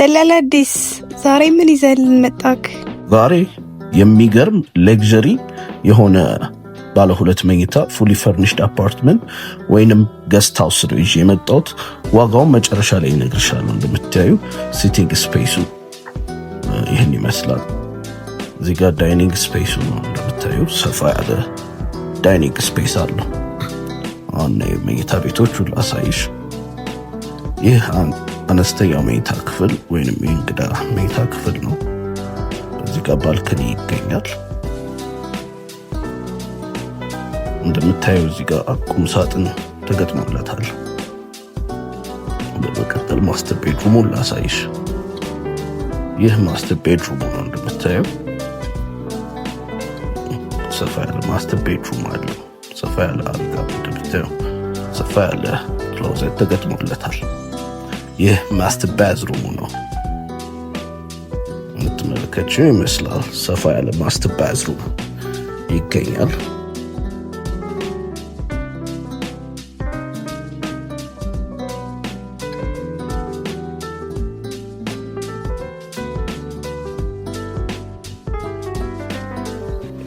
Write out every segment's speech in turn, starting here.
ደላላ አዲስ ዛሬ ምን ይዘልን መጣክ? ዛሬ የሚገርም ሌክዠሪ የሆነ ባለ ሁለት መኝታ ፉሊ ፈርኒሽድ አፓርትመንት ወይንም ገስት ሃውስ ነው ይዤ የመጣሁት። ዋጋውን መጨረሻ ላይ እነግርሻለሁ። እንደምታዩ ሲቲንግ ስፔሱ ይህን ይመስላል። እዚህ ጋር ዳይኒንግ ስፔሱ ነው እንደምታዩ ሰፋ ያለ ዳይኒንግ ስፔስ አለው። አሁን የመኝታ ቤቶቹ ላሳይሽ። ይህ አነስተኛው መኝታ ክፍል ወይንም የእንግዳ መኝታ ክፍል ነው። እዚህ ጋር ባልከኒ ይገኛል። እንደምታየው እዚህ ጋር ቁም ሳጥን ተገጥሞለታል። በመቀጠል ማስተር ቤድሩሙን ላሳይሽ። ይህ ማስተር ቤድሩሙ ነው። እንደምታየው ሰፋ ያለ ማስተር ቤድሩም አለው። ሰፋ ያለ አልጋ፣ እንደምታየው ሰፋ ያለ ክሎዜት ተገጥሞለታል። ይህ ማስተር ባዝሩሙ ነው። የምትመለከችው ይመስላል። ሰፋ ያለ ማስተር ባዝሩም ይገኛል።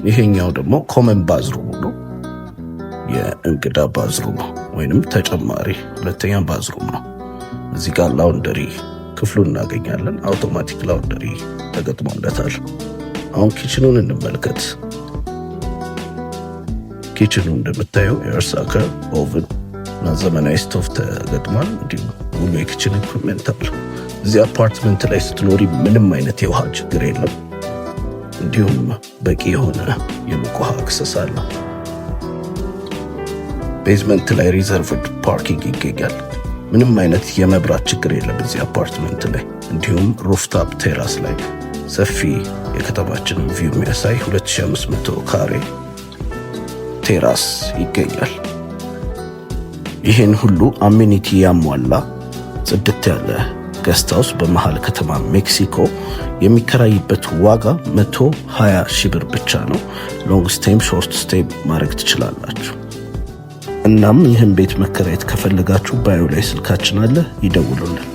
ይሄኛው ደግሞ ኮመን ባዝሩም ነው። የእንግዳ ባዝሩም ወይንም ተጨማሪ ሁለተኛ ባዝሩም ነው። እዚህ ጋር ላውንደሪ ክፍሉን እናገኛለን። አውቶማቲክ ላውንደሪ ተገጥሞለታል። አሁን ኪችኑን እንመልከት። ኪችኑ እንደምታየው ኤርሳከር ኦቨን እና ዘመናዊ ስቶቭ ተገጥሟል። እንዲሁም ሙሉ የኪችን ኢኩዊፕመንት አለ። እዚህ አፓርትመንት ላይ ስትኖሪ ምንም አይነት የውሃ ችግር የለም። እንዲሁም በቂ የሆነ የሙቅ ውሃ አክሰስ አለ። ቤዝመንት ላይ ሪዘርቭድ ፓርኪንግ ይገኛል። ምንም አይነት የመብራት ችግር የለም እዚህ አፓርትመንት ላይ። እንዲሁም ሩፍታፕ ቴራስ ላይ ሰፊ የከተማችንን ቪው የሚያሳይ 2500 ካሬ ቴራስ ይገኛል። ይህን ሁሉ አሜኒቲ ያሟላ ጽድት ያለ ገስት ሃውስ በመሃል ከተማ ሜክሲኮ የሚከራይበት ዋጋ 120 ሺህ ብር ብቻ ነው። ሎንግ ስቴይም ሾርት ስቴይ ማድረግ ትችላላችሁ። እናም ይህን ቤት መከራየት ከፈለጋችሁ ባዮ ላይ ስልካችን አለ፣ ይደውሉልን።